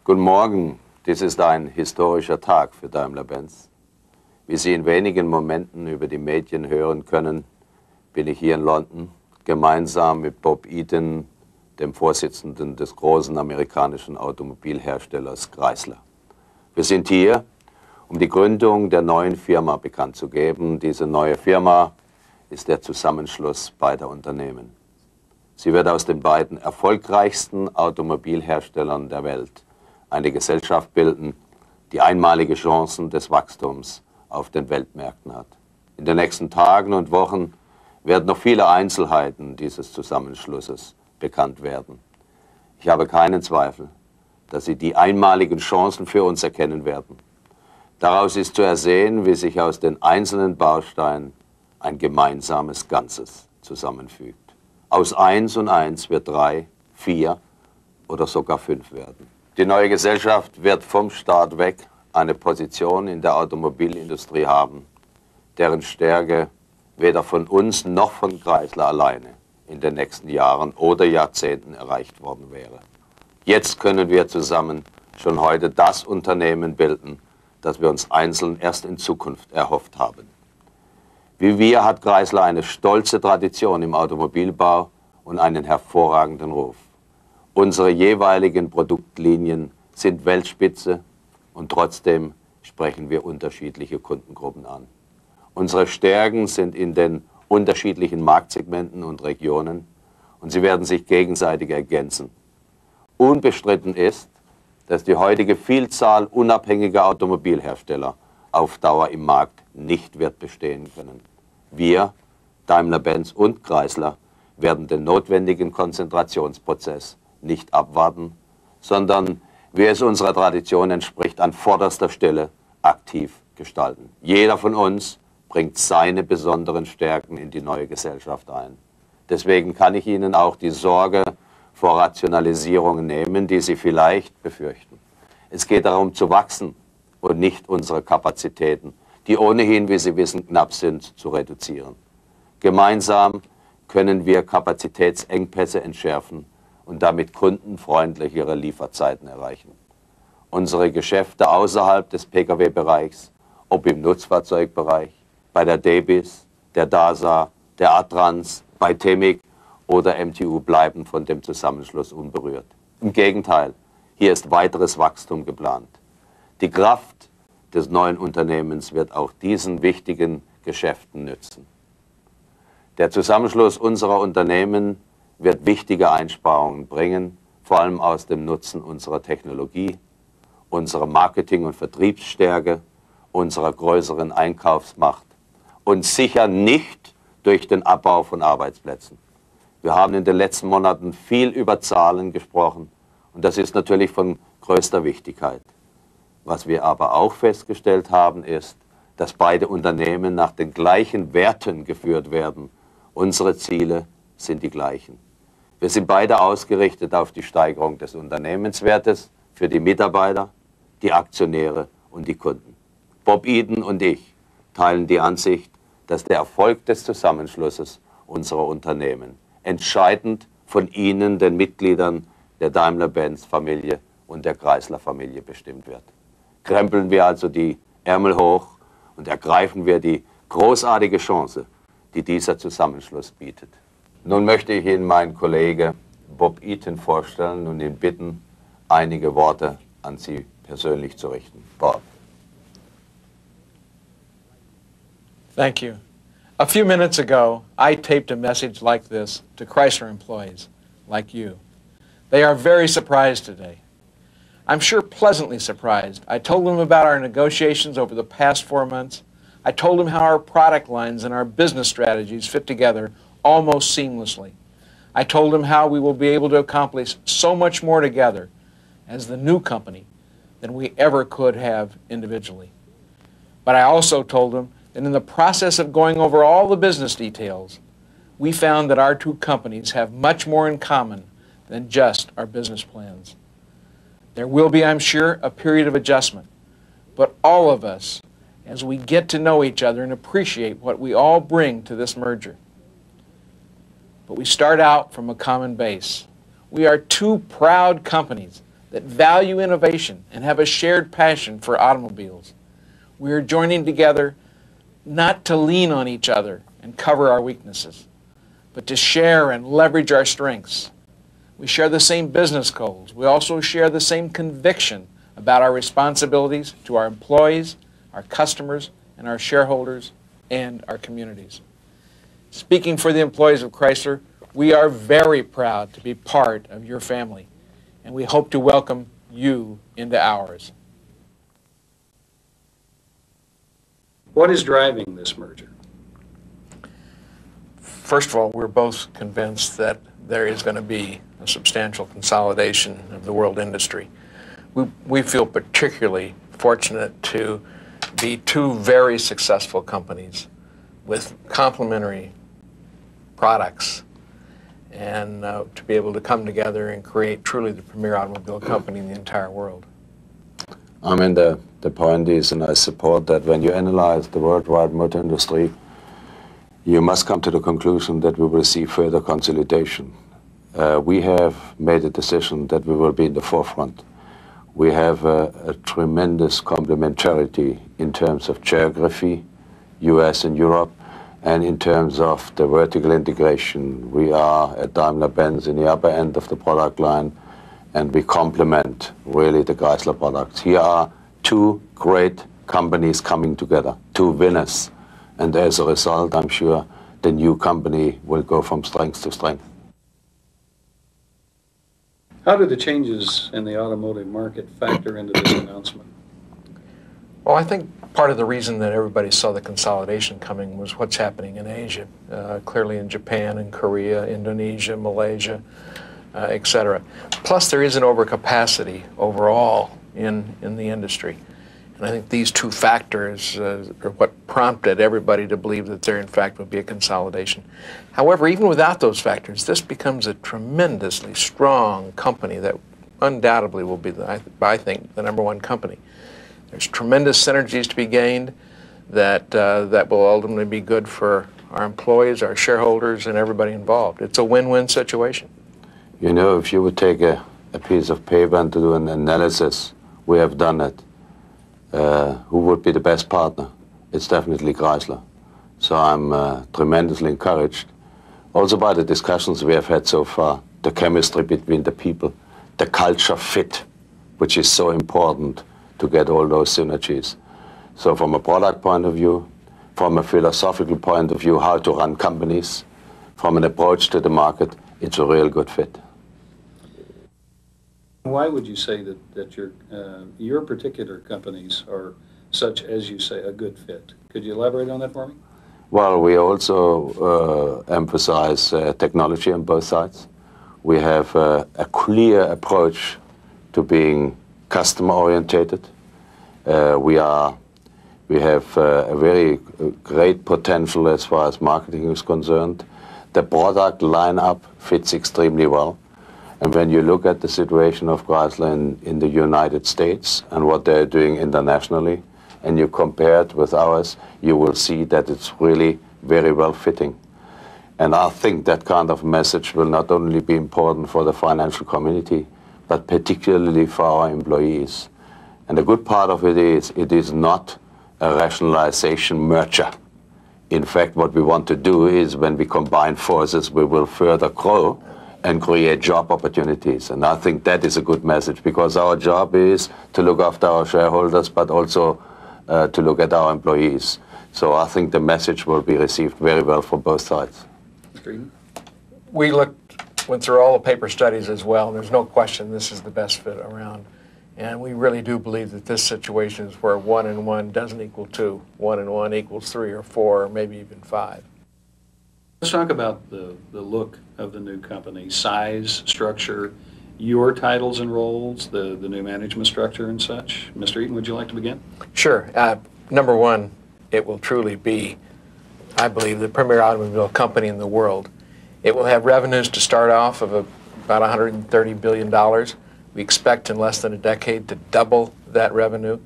Guten Morgen, dies ist ein historischer Tag für Daimler Benz. Wie Sie in wenigen Momenten über die Medien hören können, bin ich hier in London, gemeinsam mit Bob Eaton, dem Vorsitzenden des großen amerikanischen Automobilherstellers Chrysler. Wir sind hier, um die Gründung der neuen Firma bekannt zu geben. Diese neue Firma ist der Zusammenschluss beider Unternehmen. Sie wird aus den beiden erfolgreichsten Automobilherstellern der Welt eine Gesellschaft bilden, die einmalige Chancen des Wachstums auf den Weltmärkten hat. In den nächsten Tagen und Wochen werden noch viele Einzelheiten dieses Zusammenschlusses bekannt werden. Ich habe keinen Zweifel, dass Sie die einmaligen Chancen für uns erkennen werden. Daraus ist zu ersehen, wie sich aus den einzelnen Bausteinen ein gemeinsames Ganzes zusammenfügt. Aus 1 und 1 wird 3, 4 oder sogar 5 werden. Die neue Gesellschaft wird vom Start weg eine Position in der Automobilindustrie haben, deren Stärke weder von uns noch von Chrysler alleine in den nächsten Jahren oder Jahrzehnten erreicht worden wäre. Jetzt können wir zusammen schon heute das Unternehmen bilden, das wir uns einzeln erst in Zukunft erhofft haben. Wie wir hat Chrysler eine stolze Tradition im Automobilbau und einen hervorragenden Ruf. Unsere jeweiligen Produktlinien sind Weltspitze und trotzdem sprechen wir unterschiedliche Kundengruppen an. Unsere Stärken sind in den unterschiedlichen Marktsegmenten und Regionen und sie werden sich gegenseitig ergänzen. Unbestritten ist, dass die heutige Vielzahl unabhängiger Automobilhersteller auf Dauer im Markt nicht wird bestehen können. Wir, Daimler Benz und Chrysler, werden den notwendigen Konzentrationsprozess nicht abwarten, sondern, wie es unserer Tradition entspricht, an vorderster Stelle aktiv gestalten. Jeder von uns bringt seine besonderen Stärken in die neue Gesellschaft ein. Deswegen kann ich Ihnen auch die Sorge vor Rationalisierungen nehmen, die Sie vielleicht befürchten. Es geht darum zu wachsen und nicht unsere Kapazitäten, die ohnehin, wie Sie wissen, knapp sind, zu reduzieren. Gemeinsam können wir Kapazitätsengpässe entschärfen und damit kundenfreundlichere Lieferzeiten erreichen. Unsere Geschäfte außerhalb des Pkw-Bereichs, ob im Nutzfahrzeugbereich, bei der Debis, der DASA, der Atrans, bei Temig oder MTU bleiben von dem Zusammenschluss unberührt. Im Gegenteil, hier ist weiteres Wachstum geplant. Die Kraft des neuen Unternehmens wird auch diesen wichtigen Geschäften nützen. Der Zusammenschluss unserer Unternehmen wird wichtige Einsparungen bringen, vor allem aus dem Nutzen unserer Technologie, unserer Marketing- und Vertriebsstärke, unserer größeren Einkaufsmacht und sicher nicht durch den Abbau von Arbeitsplätzen. Wir haben in den letzten Monaten viel über Zahlen gesprochen und das ist natürlich von größter Wichtigkeit. Was wir aber auch festgestellt haben, ist, dass beide Unternehmen nach den gleichen Werten geführt werden. Unsere Ziele sind die gleichen. Wir sind beide ausgerichtet auf die Steigerung des Unternehmenswertes für die Mitarbeiter, die Aktionäre und die Kunden. Bob Eaton und ich teilen die Ansicht, dass der Erfolg des Zusammenschlusses unserer Unternehmen entscheidend von Ihnen, den Mitgliedern der Daimler Benz Familie und der Chrysler Familie bestimmt wird. Krempeln wir also die Ärmel hoch und ergreifen wir die großartige Chance, die dieser Zusammenschluss bietet. Nun möchte ich Ihnen meinen Kollegen Bob Eaton vorstellen und ihn bitten, einige Worte an Sie persönlich zu richten. Bob. Thank you. A few minutes ago, I taped a message like this to Chrysler employees, like you. They are very surprised today. I'm sure pleasantly surprised. I told them about our negotiations over the past 4 months. I told them how our product lines and our business strategies fit together almost seamlessly. I told them how we will be able to accomplish so much more together as the new company than we ever could have individually. But I also told them that in the process of going over all the business details, we found that our two companies have much more in common than just our business plans. There will be, I'm sure, a period of adjustment, but all of us, as we get to know each other and appreciate what we all bring to this merger. But we start out from a common base. We are two proud companies that value innovation and have a shared passion for automobiles. We are joining together not to lean on each other and cover our weaknesses, but to share and leverage our strengths. We share the same business goals. We also share the same conviction about our responsibilities to our employees, our customers, and our shareholders, and our communities. Speaking for the employees of Chrysler, we are very proud to be part of your family, and we hope to welcome you into ours. What is driving this merger? First of all, we're both convinced that there is going to be a substantial consolidation of the world industry. We feel particularly fortunate to be two very successful companies with complementary products, and to be able to come together and create truly the premier automobile company in the entire world. I mean, the point is, and I support that, when you analyze the worldwide motor industry, you must come to the conclusion that we will see further consolidation. We have made a decision that we will be in the forefront. We have a tremendous complementarity in terms of geography, US and Europe, and in terms of the vertical integration. We are at Daimler Benz in the upper end of the product line, and we complement really the Chrysler products. Here are two great companies coming together, two winners, and as a result, I'm sure the new company will go from strength to strength. How do the changes in the automotive market factor into this announcement? Well, I think part of the reason that everybody saw the consolidation coming was what's happening in Asia, clearly in Japan and Korea, Indonesia, Malaysia, etc. Plus, there is an overcapacity overall in the industry. And I think these two factors are what prompted everybody to believe that there, in fact, would be a consolidation. However, even without those factors, this becomes a tremendously strong company that undoubtedly will be, I think, the #1 company. There's tremendous synergies to be gained that will ultimately be good for our employees, our shareholders, and everybody involved. It's a win-win situation. You know, if you would take a piece of paper and to do an analysis, we have done it. Who would be the best partner? It's definitely Chrysler. So I'm tremendously encouraged, also by the discussions we have had so far, the chemistry between the people, the culture fit, which is so important to get all those synergies. So from a product point of view, from a philosophical point of view, how to run companies, from an approach to the market, it's a real good fit. Why would you say that your particular companies are such, as you say, a good fit? Could you elaborate on that for me? Well, we also emphasize technology on both sides. We have a clear approach to being customer-orientated. We have a very great potential as far as marketing is concerned. The product lineup fits extremely well. And when you look at the situation of Chrysler in the United States and what they're doing internationally, and you compare it with ours, you will see that it's really very well fitting. And I think that kind of message will not only be important for the financial community, but particularly for our employees. And the good part of it is not a rationalization merger. In fact, what we want to do is, when we combine forces, we will further grow and create job opportunities. And I think that is a good message, because our job is to look after our shareholders, but also to look at our employees. So I think the message will be received very well from both sides. We went through all the paper studies as well, and there's no question this is the best fit around. And we really do believe that this situation is where 1 and 1 doesn't equal 2. 1 and 1 equals 3 or 4, or maybe even 5. Let's talk about the look of the new company, size, structure, your titles and roles, the new management structure and such. Mr. Eaton, would you like to begin? Sure. #1, it will truly be, I believe, the premier automobile company in the world. It will have revenues to start off of about $130 billion. We expect in less than a decade to double that revenue.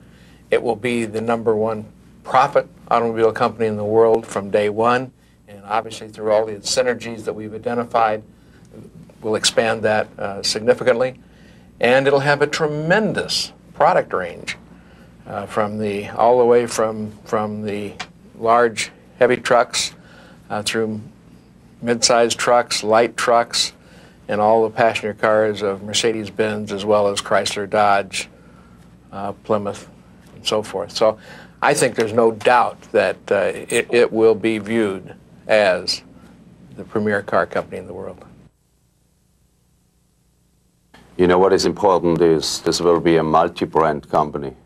It will be the #1 profit automobile company in the world from day one. And obviously, through all the synergies that we've identified, we'll expand that significantly. And it'll have a tremendous product range all the way from the large heavy trucks through mid-sized trucks, light trucks, and all the passenger cars of Mercedes-Benz, as well as Chrysler, Dodge, Plymouth, and so forth. So I think there's no doubt that it will be viewed as the premier car company in the world. You know what is important is this will be a multi-brand company,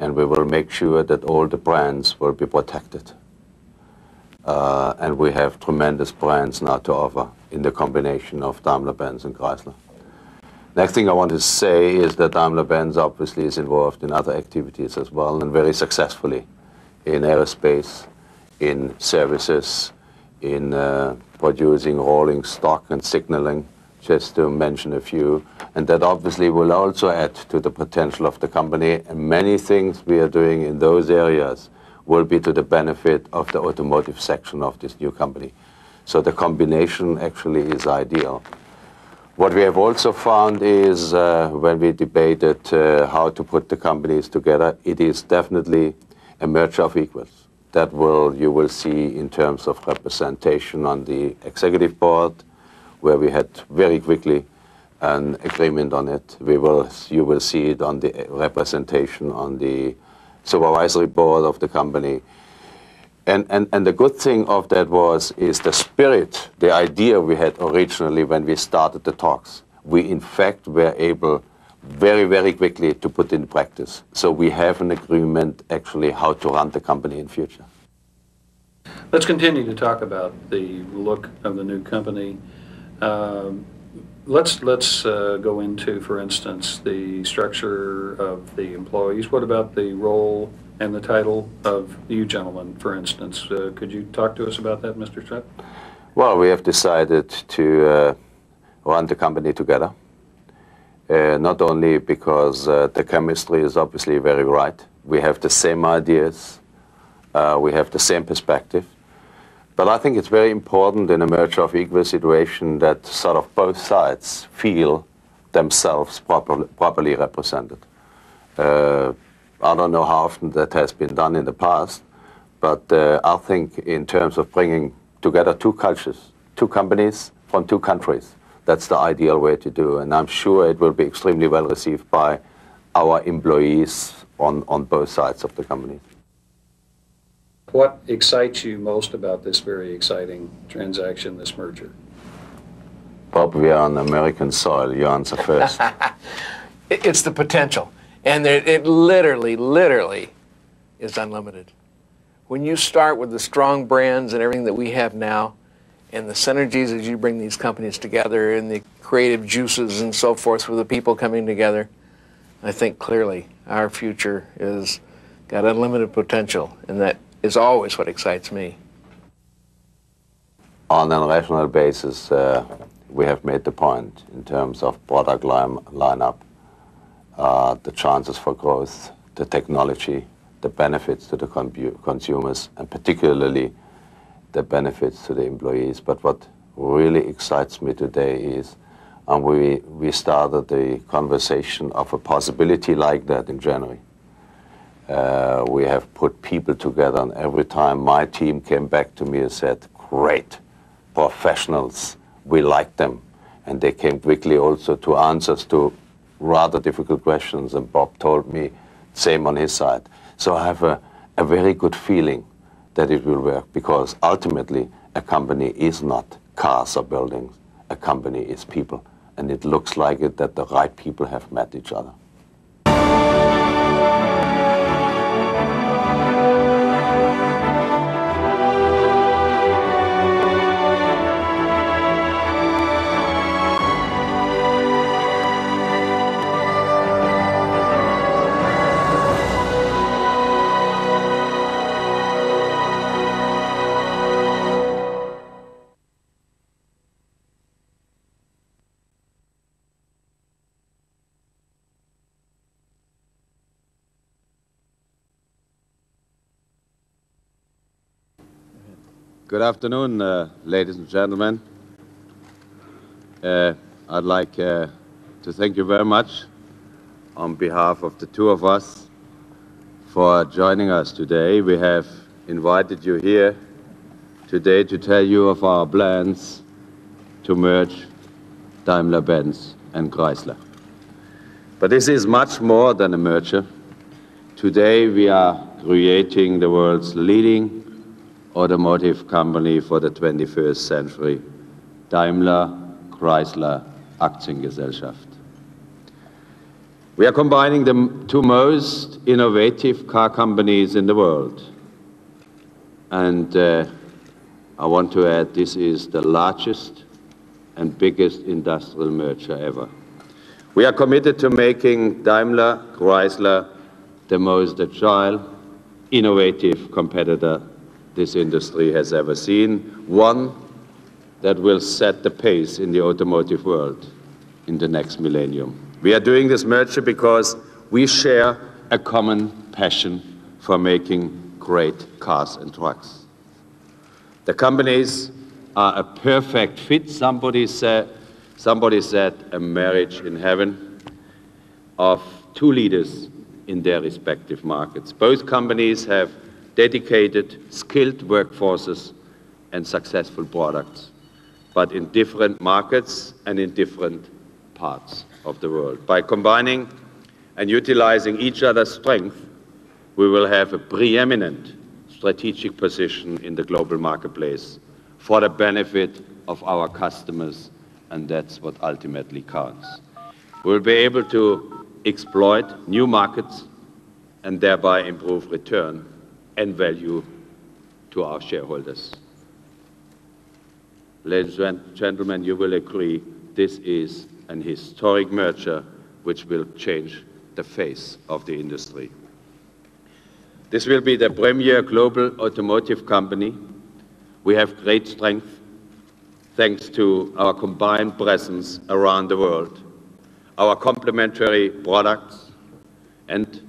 and we will make sure that all the brands will be protected. And we have tremendous brands now to offer in the combination of Daimler Benz and Chrysler. Next thing I want to say is that Daimler Benz obviously is involved in other activities as well, and very successfully in aerospace, in services, in producing rolling stock and signaling, just to mention a few. And that obviously will also add to the potential of the company, and many things we are doing in those areas will be to the benefit of the automotive section of this new company. So the combination actually is ideal. What we have also found is when we debated how to put the companies together, it is definitely a merger of equals. That you will see in terms of representation on the executive board, where we had very quickly an agreement on it. You will see it on the representation on the supervisory board of the company. And the good thing of that is the spirit, the idea we had originally when we started the talks. We in fact were able very, very quickly to put in practice. So we have an agreement actually how to run the company in future. Let's continue to talk about the look of the new company. Let's go into, for instance, the structure of the employees. What about the role and the title of you gentlemen, for instance? Could you talk to us about that, Mr. Strutt? Well, we have decided to run the company together. Not only because the chemistry is obviously very right. We have the same ideas. We have the same perspective. But I think it's very important in a merger of equal situation that sort of both sides feel themselves properly represented. I don't know how often that has been done in the past, but I think in terms of bringing together two cultures, two companies from two countries, that's the ideal way to do. And I'm sure it will be extremely well received by our employees on both sides of the company. What excites you most about this very exciting transaction, this merger? Bob, we are on American soil. You answer first. It's the potential. And it literally is unlimited. When you start with the strong brands and everything that we have now, and the synergies as you bring these companies together, and the creative juices and so forth with the people coming together, I think clearly our future is got unlimited potential, and that is always what excites me. On a national basis, we have made the point in terms of product lineup, the chances for growth, the technology, the benefits to the consumers, and particularly the benefits to the employees. But what really excites me today is we started the conversation of a possibility like that in January. We have put people together, and every time my team came back to me and said, great, professionals, we like them. And they came quickly also to answers to rather difficult questions, and Bob told me same on his side. So I have a very good feeling that it will work, because ultimately a company is not cars or buildings, a company is people. And it looks like it that the right people have met each other. Good afternoon, ladies and gentlemen. I'd like to to thank you very much on behalf of the two of us for joining us today. We have invited you here today to tell you of our plans to merge Daimler Benz and Chrysler. But this is much more than a merger. Today we are creating the world's leading automotive company for the 21st century, Daimler Chrysler Aktiengesellschaft. We are combining the two most innovative car companies in the world. And I want to add, this is the largest and biggest industrial merger ever. We are committed to making Daimler Chrysler the most agile, innovative competitor this industry has ever seen, one that will set the pace in the automotive world in the next millennium. We are doing this merger because we share a common passion for making great cars and trucks. The companies are a perfect fit. Somebody said a marriage in heaven of two leaders in their respective markets. Both companies have dedicated, skilled workforces and successful products, but in different markets and in different parts of the world. By combining and utilizing each other's strength, we will have a preeminent strategic position in the global marketplace for the benefit of our customers, and that's what ultimately counts. We'll be able to exploit new markets and thereby improve return and value to our shareholders. Ladies and gentlemen, you will agree this is an historic merger which will change the face of the industry. This will be the premier global automotive company. We have great strength thanks to our combined presence around the world, our complementary products, and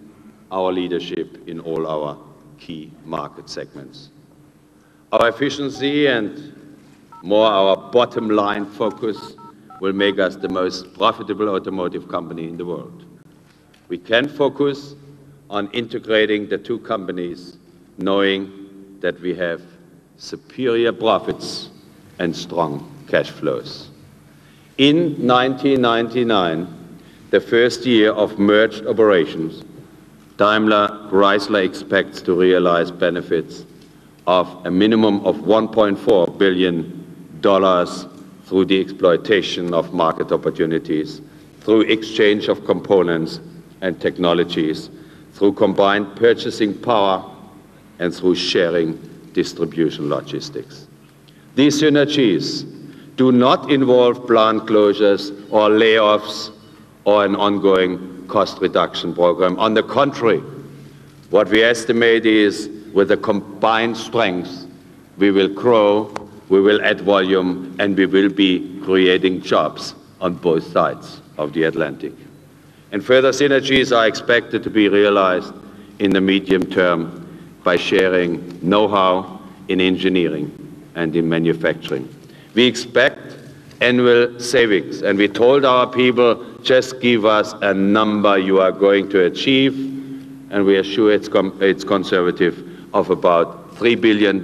our leadership in all our key market segments. Our efficiency and more our bottom line focus will make us the most profitable automotive company in the world. We can focus on integrating the two companies, knowing that we have superior profits and strong cash flows. In 1999, the first year of merged operations, Daimler Chrysler expects to realize benefits of a minimum of $1.4 billion through the exploitation of market opportunities, through exchange of components and technologies, through combined purchasing power, and through sharing distribution logistics. These synergies do not involve plant closures or layoffs or an ongoing cost reduction program. On the contrary, what we estimate is with the combined strengths, we will grow, we will add volume, and we will be creating jobs on both sides of the Atlantic. And further synergies are expected to be realized in the medium term by sharing know-how in engineering and in manufacturing. We expect annual savings, and we told our people, just give us a number you are going to achieve, and we are sure it's conservative, of about $3 billion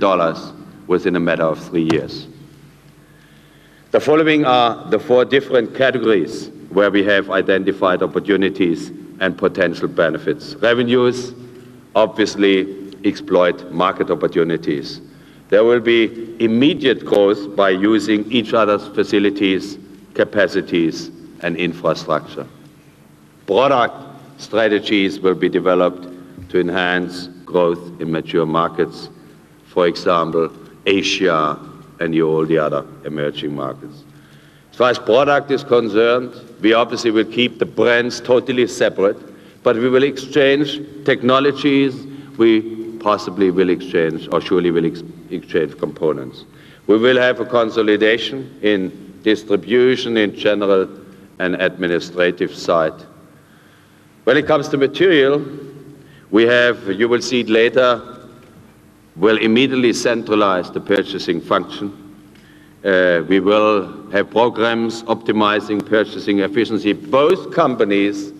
within a matter of 3 years. The following are the 4 different categories where we have identified opportunities and potential benefits. Revenues, obviously, exploit market opportunities. There will be immediate growth by using each other's facilities, capacities, and infrastructure. Product strategies will be developed to enhance growth in mature markets, for example, Asia and all the other emerging markets. As far as product is concerned, we obviously will keep the brands totally separate, but we will exchange technologies, we possibly will exchange, or surely will exchange components. We will have a consolidation in distribution, in general and administrative side. When it comes to material, we have, you will see it later, will immediately centralize the purchasing function. We will have programs optimizing purchasing efficiency. Both companies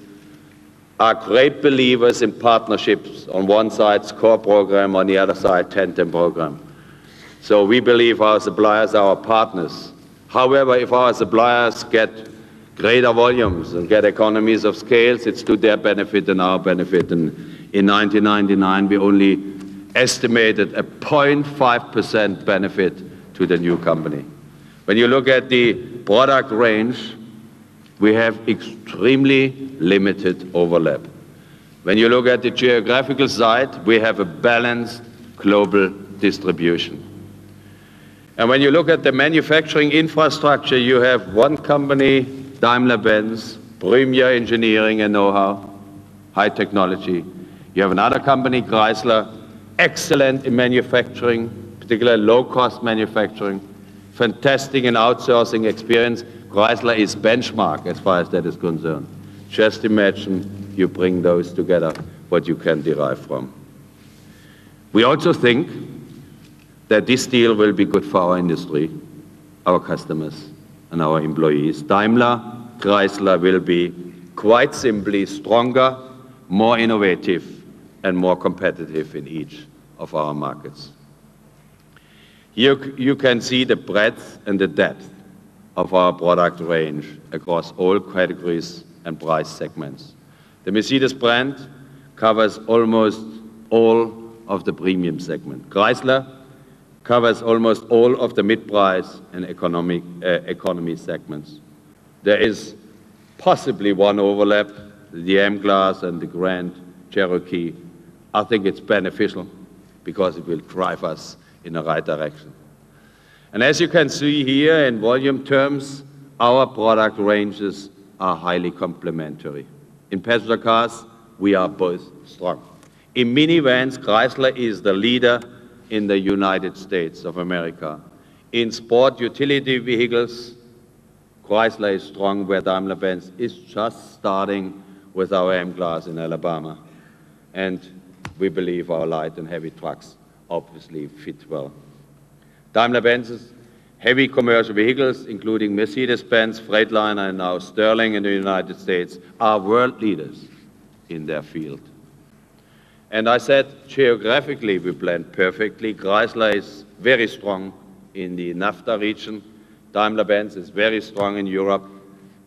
are great believers in partnerships. On one side, SCORE program, on the other side, TANDEM program. So we believe our suppliers are our partners. However, if our suppliers get greater volumes and get economies of scale, it's to their benefit and our benefit. And in 1999, we only estimated a 0.5% benefit to the new company. When you look at the product range, we have extremely limited overlap. When you look at the geographical side, we have a balanced global distribution. And when you look at the manufacturing infrastructure, you have one company, Daimler Benz, premier engineering and know-how, high technology. You have another company, Chrysler, excellent in manufacturing, particularly low-cost manufacturing, fantastic in outsourcing experience. Chrysler is benchmark as far as that is concerned. Just imagine you bring those together, what you can derive from. We also think that this deal will be good for our industry, our customers, and our employees. Daimler, Chrysler will be quite simply stronger, more innovative, and more competitive in each of our markets. Here you can see the breadth and the depth of our product range across all categories and price segments. The Mercedes brand covers almost all of the premium segment. Chrysler covers almost all of the mid-price and economy segments. There is possibly one overlap, the M-Class and the Grand Cherokee. I think it's beneficial because it will drive us in the right direction. And as you can see here, in volume terms, our product ranges are highly complementary. In passenger cars, we are both strong. In minivans, Chrysler is the leader in the United States of America. In sport utility vehicles, Chrysler is strong, where Daimler Benz is just starting with our M-Class in Alabama. And we believe our light and heavy trucks obviously fit well. Daimler Benz's heavy commercial vehicles, including Mercedes-Benz, Freightliner, and now Sterling in the United States, are world leaders in their field. And I said geographically we blend perfectly. Chrysler is very strong in the NAFTA region. Daimler-Benz is very strong in Europe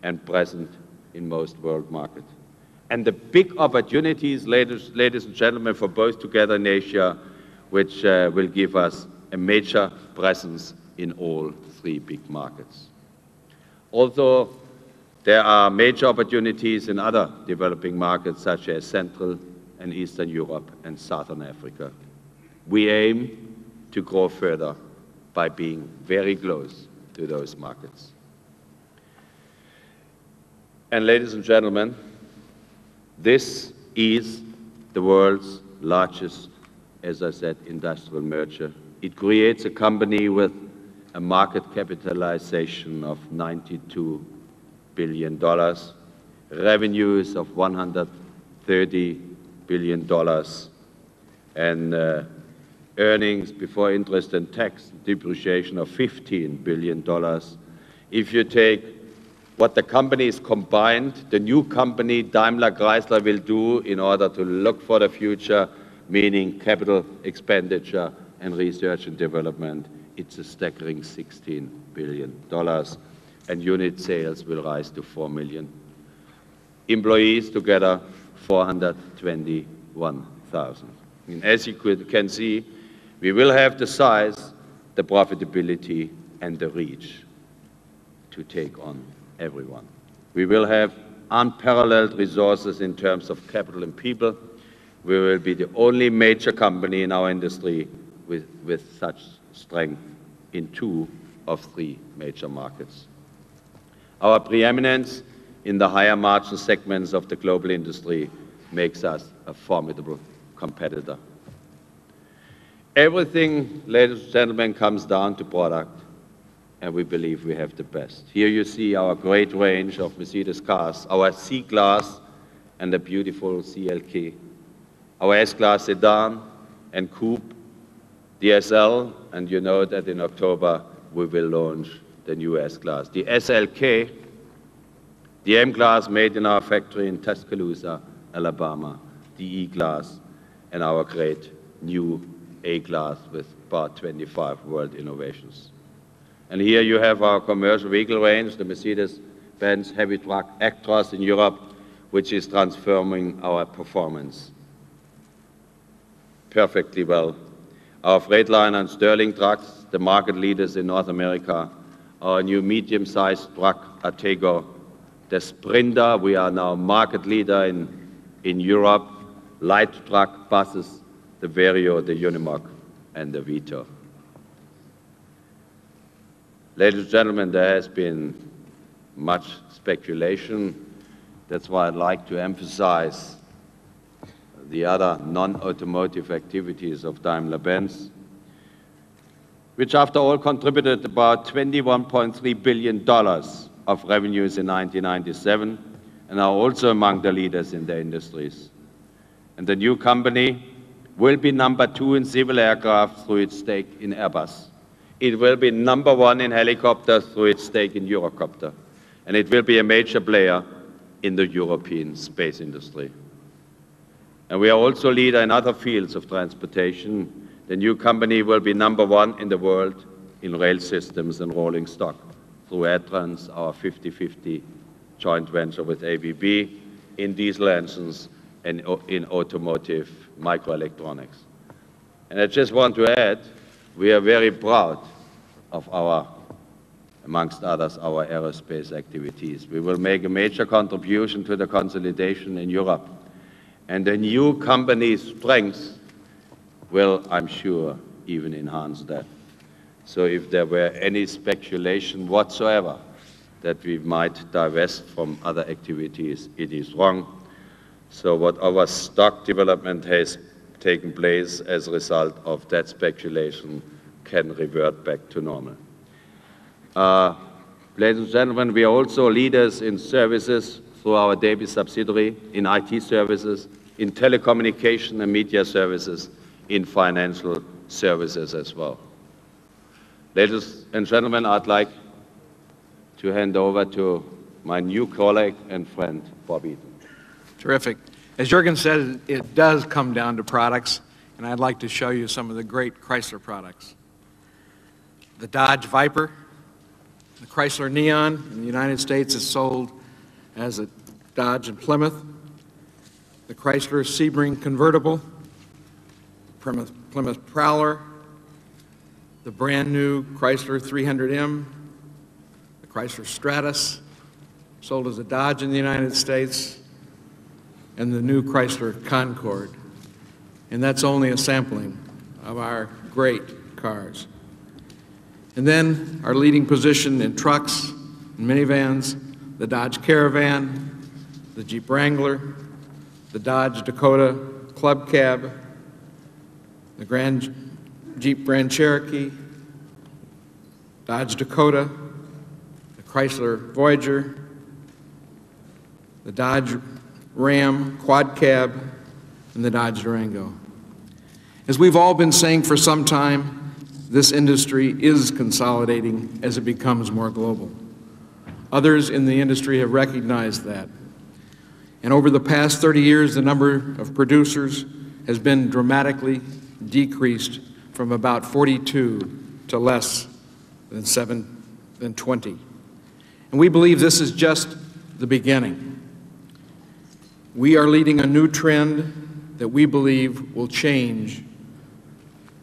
and present in most world markets. And the big opportunities, ladies and gentlemen, for both together in Asia, which will give us a major presence in all three big markets. Although there are major opportunities in other developing markets such as Central and Eastern Europe and Southern Africa, we aim to grow further by being very close to those markets. And ladies and gentlemen, this is the world's largest, as I said, industrial merger. It creates a company with a market capitalization of $92 billion, revenues of $130 billion, and earnings before interest and tax depreciation of $15 billion. If you take what the companies combined, the new company Daimler Chrysler will do in order to look for the future, meaning capital expenditure and research and development, it's a staggering $16 billion, and unit sales will rise to 4 million. Employees together, 421,000. And as you can see, we will have the size, the profitability, and the reach to take on everyone. We will have unparalleled resources in terms of capital and people. We will be the only major company in our industry with such strength in 2 of 3 major markets. Our preeminence in the higher margin segments of the global industry makes us a formidable competitor. Everything, ladies and gentlemen, comes down to product, and we believe we have the best. Here you see our great range of Mercedes cars, our C-Class and the beautiful CLK, our S-Class sedan and coupe, the SL, and you know that in October we will launch the new S-Class. The SLK, the M-Class made in our factory in Tuscaloosa, Alabama, the E-Class, and our great new A-Class with about 25 world innovations. And here you have our commercial vehicle range, the Mercedes-Benz heavy truck Actros in Europe, which is transforming our performance perfectly well. Our Freightliner and Sterling trucks, the market leaders in North America, our new medium-sized truck Artego, the Sprinter, we are now market leader in Europe, light truck buses, the Vario, the Unimog, and the Vito. Ladies and gentlemen, there has been much speculation. That's why I'd like to emphasize the other non-automotive activities of Daimler Benz, which after all contributed about $21.3 billion of revenues in 1997 and are also among the leaders in their industries. And the new company will be number 2 in civil aircraft through its stake in Airbus. It will be number 1 in helicopters through its stake in Eurocopter. And it will be a major player in the European space industry. And we are also leader in other fields of transportation. The new company will be number 1 in the world in rail systems and rolling stock through Adtrans, our 50-50 joint venture with ABB, in diesel engines and in automotive microelectronics. And I just want to add, we are very proud of our, amongst others, our aerospace activities. We will make a major contribution to the consolidation in Europe. And the new company's strengths will, I'm sure, even enhance that. So if there were any speculation whatsoever that we might divest from other activities, it is wrong. So what our stock development has taken place as a result of that speculation can revert back to normal. Ladies and gentlemen, we are also leaders in services through our Daimler subsidiary, in IT services, in telecommunication and media services, in financial services as well. Ladies and gentlemen, I'd like to hand over to my new colleague and friend, Bob Eaton. Terrific. As Jürgen said, it does come down to products, and I'd like to show you some of the great Chrysler products. The Dodge Viper, the Chrysler Neon in the United States is sold as a Dodge and Plymouth, the Chrysler Sebring convertible, Plymouth Prowler, the brand new Chrysler 300M, the Chrysler Stratus, sold as a Dodge in the United States, and the new Chrysler Concorde. And that's only a sampling of our great cars. And then our leading position in trucks and minivans, the Dodge Caravan, the Jeep Wrangler, the Dodge Dakota Club Cab, the Jeep Grand Cherokee, Dodge Dakota, the Chrysler Voyager, the Dodge Ram Quad Cab, and the Dodge Durango. As we've all been saying for some time, this industry is consolidating as it becomes more global. Others in the industry have recognized that. And over the past 30 years, the number of producers has been dramatically decreased from about 42 to less than 20. And we believe this is just the beginning. We are leading a new trend that we believe will change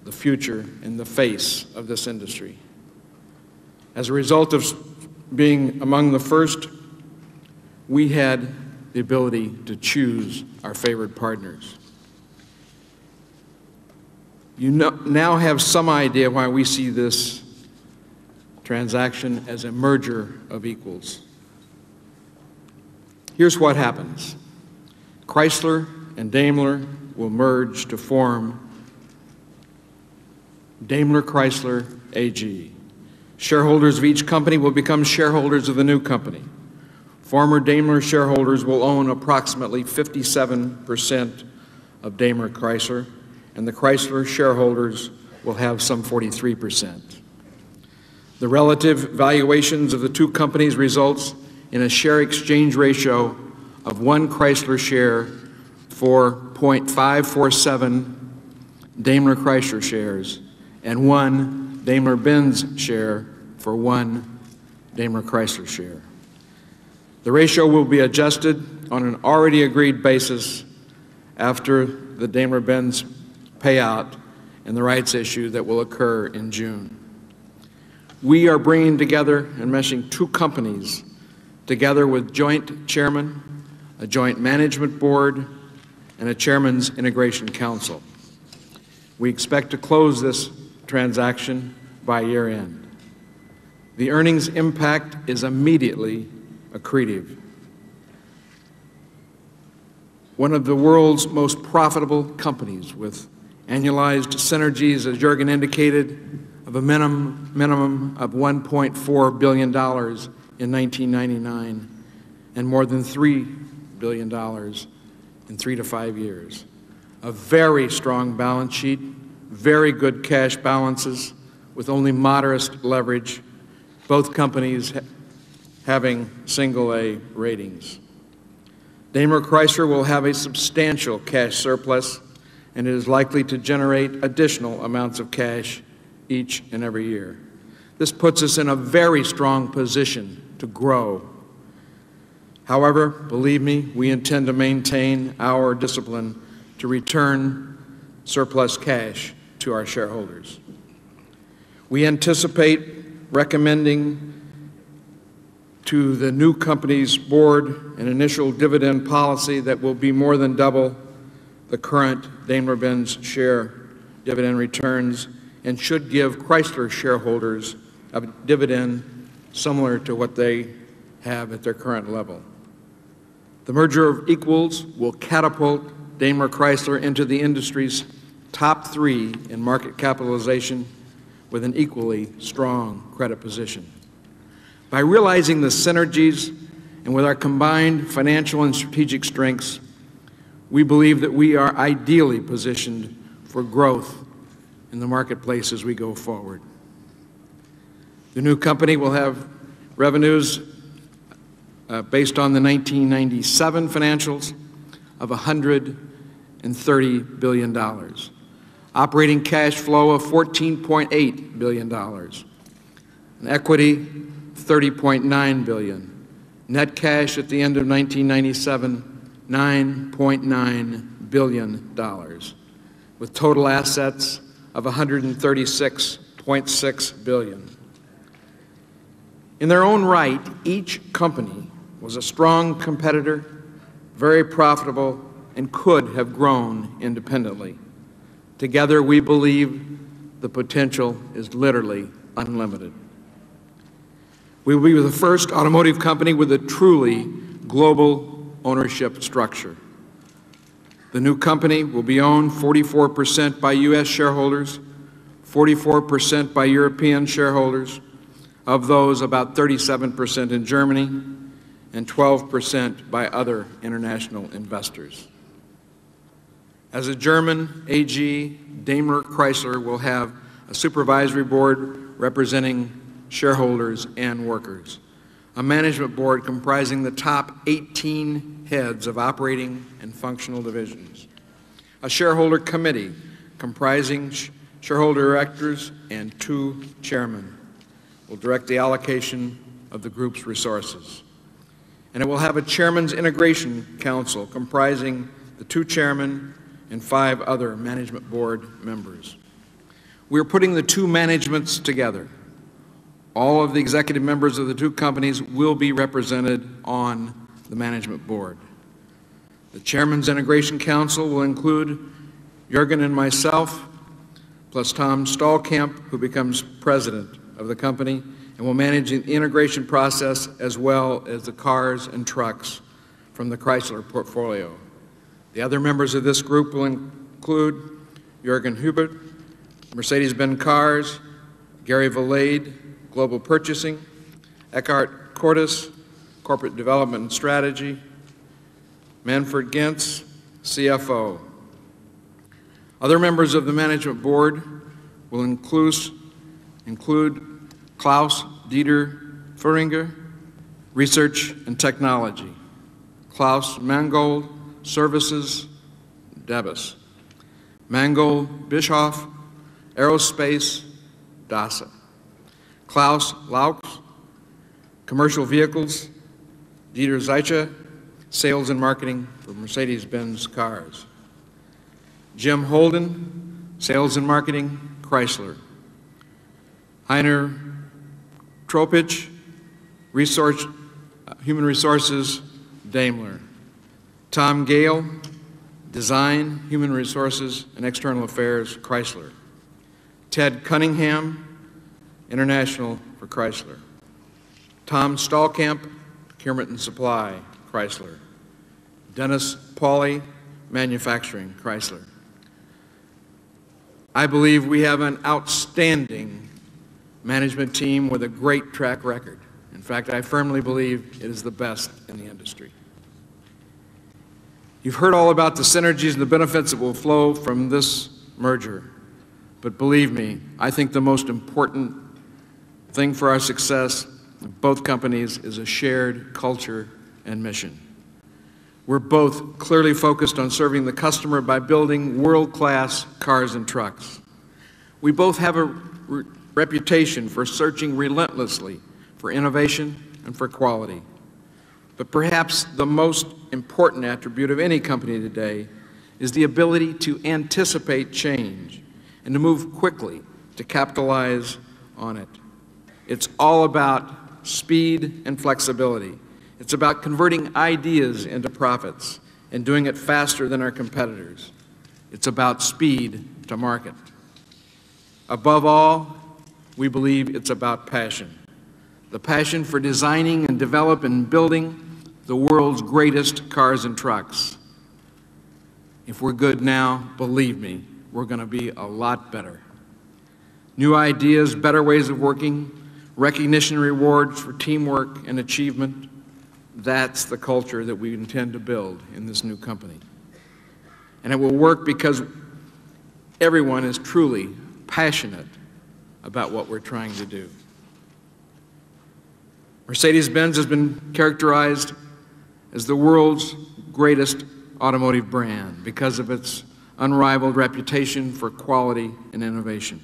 the future and the face of this industry. As a result of being among the first, we had the ability to choose our favorite partners. You now have some idea why we see this transaction as a merger of equals. Here's what happens. Chrysler and Daimler will merge to form Daimler Chrysler AG. Shareholders of each company will become shareholders of the new company. Former Daimler shareholders will own approximately 57% of Daimler Chrysler, and the Chrysler shareholders will have some 43%. The relative valuations of the two companies results in a share exchange ratio of 1 Chrysler share for 0.547 Daimler Chrysler shares and 1 Daimler Benz share for 1 Daimler Chrysler share. The ratio will be adjusted on an already agreed basis after the Daimler Benz payout and the rights issue that will occur in June. We are bringing together and meshing two companies together with joint chairman, a joint management board, and a chairman's integration council. We expect to close this transaction by year end. The earnings impact is immediately accretive. One of the world's most profitable companies with annualized synergies, as Jürgen indicated, of a minimum of $1.4 billion in 1999 and more than $3 billion in 3 to 5 years. A very strong balance sheet, very good cash balances with only modest leverage, both companies having single-A ratings. Daimler Chrysler will have a substantial cash surplus and it is likely to generate additional amounts of cash each and every year. This puts us in a very strong position to grow. However, believe me, we intend to maintain our discipline to return surplus cash to our shareholders. We anticipate recommending to the new company's board an initial dividend policy that will be more than double the current Daimler-Benz share dividend returns and should give Chrysler shareholders a dividend similar to what they have at their current level. The merger of equals will catapult Daimler Chrysler into the industry's top 3 in market capitalization with an equally strong credit position. By realizing the synergies and with our combined financial and strategic strengths, we believe that we are ideally positioned for growth in the marketplace as we go forward. The new company will have revenues based on the 1997 financials of $130 billion, operating cash flow of $14.8 billion, an equity $30.9 billion, net cash at the end of 1997 $9.9 billion, with total assets of $136.6 billion. In their own right, each company was a strong competitor, very profitable, and could have grown independently. Together, we believe the potential is literally unlimited. We will be the first automotive company with a truly global ownership structure. The new company will be owned 44% by U.S. shareholders, 44% by European shareholders, of those about 37% in Germany, and 12% by other international investors. As a German AG, Daimler Chrysler will have a supervisory board representing shareholders and workers, a management board comprising the top 18 heads of operating and functional divisions, a shareholder committee comprising shareholder directors and 2 chairmen will direct the allocation of the group's resources. And it will have a chairman's integration council comprising the 2 chairmen and 5 other management board members. We are putting the 2 managements together. All of the executive members of the 2 companies will be represented on the management board. The Chairman's Integration Council will include Jürgen and myself, plus Tom Stallkamp, who becomes president of the company and will manage the integration process as well as the cars and trucks from the Chrysler portfolio. The other members of this group will include Jürgen Hubert, Mercedes-Benz Cars, Gary Valade, Global Purchasing, Eckhart Cordes, Corporate Development and Strategy, Manfred Gentz, CFO. Other members of the management board will include Klaus-Dieter Furinger, Research and Technology. Klaus Mangold, Services, Debus. Mangold Bischoff, Aerospace, DASA. Klaus Laux, Commercial Vehicles. Dieter Zeiche, Sales and Marketing for Mercedes-Benz Cars. Jim Holden, Sales and Marketing, Chrysler. Heiner Tropich, Human Resources, Daimler. Tom Gale, Design, Human Resources, and External Affairs, Chrysler. Ted Cunningham, International for Chrysler. Tom Stallkamp, Procurement and Supply, Chrysler. Dennis Pauly, Manufacturing, Chrysler. I believe we have an outstanding management team with a great track record. In fact, I firmly believe it is the best in the industry. You've heard all about the synergies and the benefits that will flow from this merger. But believe me, I think the most important thing for our success of both companies is a shared culture and mission. We're both clearly focused on serving the customer by building world-class cars and trucks. We both have a reputation for searching relentlessly for innovation and for quality. But perhaps the most important attribute of any company today is the ability to anticipate change and to move quickly to capitalize on it. It's all about speed and flexibility. It's about converting ideas into profits and doing it faster than our competitors. It's about speed to market. Above all, we believe it's about passion. The passion for designing and developing and building the world's greatest cars and trucks. If we're good now, believe me, we're going to be a lot better. New ideas, better ways of working, recognition and rewards for teamwork and achievement. That's the culture that we intend to build in this new company. And it will work because everyone is truly passionate about what we're trying to do. Mercedes-Benz has been characterized as the world's greatest automotive brand because of its unrivaled reputation for quality and innovation.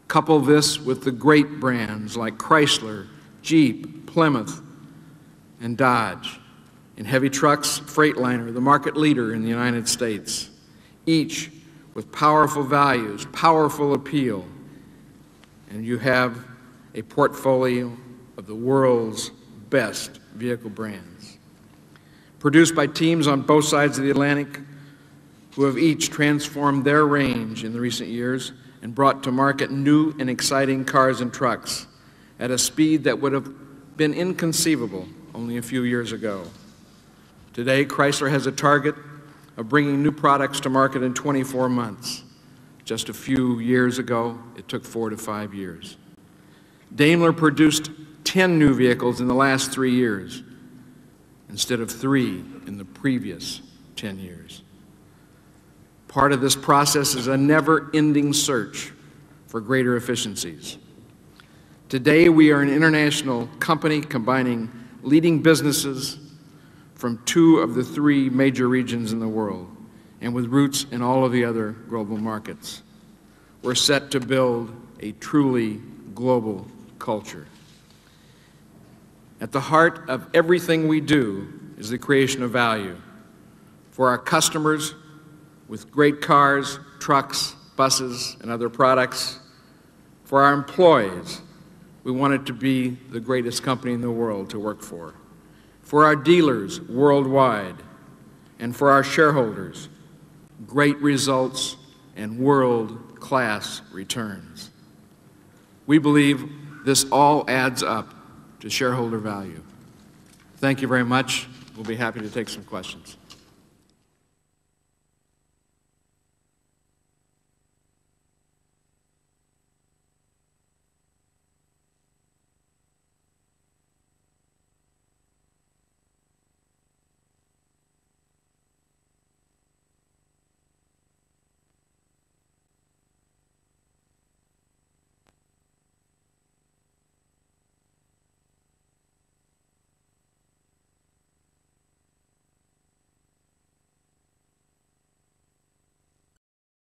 Couple this with the great brands like Chrysler, Jeep, Plymouth, and Dodge. In heavy trucks, Freightliner, the market leader in the United States, each with powerful values, powerful appeal, and you have a portfolio of the world's best vehicle brands. Produced by teams on both sides of the Atlantic who have each transformed their range in the recent years and brought to market new and exciting cars and trucks at a speed that would have been inconceivable only a few years ago. Today, Chrysler has a target of bringing new products to market in 24 months. Just a few years ago, it took 4 to 5 years. Daimler produced 10 new vehicles in the last 3 years, instead of 3 in the previous 10 years. Part of this process is a never-ending search for greater efficiencies. Today, we are an international company combining leading businesses from 2 of the 3 major regions in the world and with roots in all of the other global markets. We're set to build a truly global culture. At the heart of everything we do is the creation of value for our customers with great cars, trucks, buses, and other products. For our employees, we want it to be the greatest company in the world to work for. For our dealers worldwide, and for our shareholders, great results and world-class returns. We believe this all adds up to shareholder value. Thank you very much. We'll be happy to take some questions.